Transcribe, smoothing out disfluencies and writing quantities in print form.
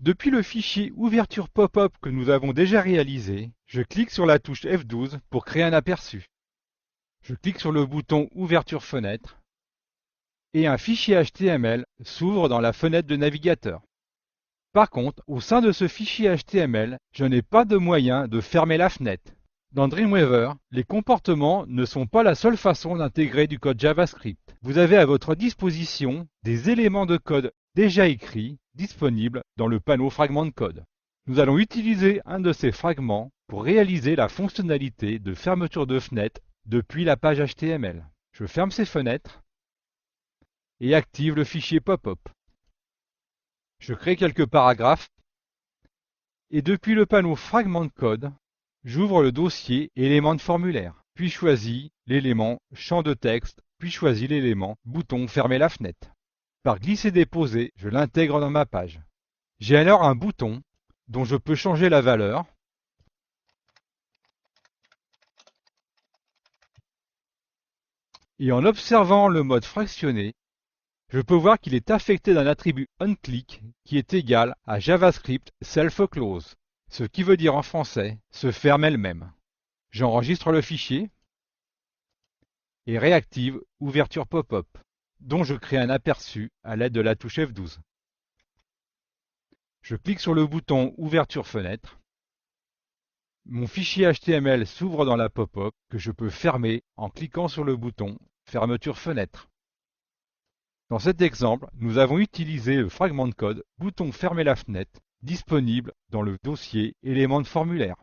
Depuis le fichier ouverture pop-up que nous avons déjà réalisé, je clique sur la touche F12 pour créer un aperçu. Je clique sur le bouton ouverture fenêtre et un fichier HTML s'ouvre dans la fenêtre de navigateur. Par contre, au sein de ce fichier HTML, je n'ai pas de moyen de fermer la fenêtre. Dans Dreamweaver, les comportements ne sont pas la seule façon d'intégrer du code JavaScript. Vous avez à votre disposition des éléments de code déjà écrits disponibles dans le panneau fragments de code. Nous allons utiliser un de ces fragments pour réaliser la fonctionnalité de fermeture de fenêtre depuis la page HTML. Je ferme ces fenêtres et active le fichier pop-up. Je crée quelques paragraphes et depuis le panneau fragments de code, j'ouvre le dossier éléments de formulaire, puis choisis l'élément champ de texte, puis choisis l'élément bouton fermer la fenêtre. Par glisser-déposer, je l'intègre dans ma page. J'ai alors un bouton dont je peux changer la valeur. Et en observant le mode fractionné, je peux voir qu'il est affecté d'un attribut onClick qui est égal à JavaScript self-close, ce qui veut dire en français se ferme elle-même. J'enregistre le fichier et réactive ouverture pop-up, dont je crée un aperçu à l'aide de la touche F12. Je clique sur le bouton ouverture fenêtre. Mon fichier HTML s'ouvre dans la pop-up que je peux fermer en cliquant sur le bouton fermeture fenêtre. Dans cet exemple, nous avons utilisé le fragment de code bouton fermer la fenêtre disponible dans le dossier éléments de formulaire.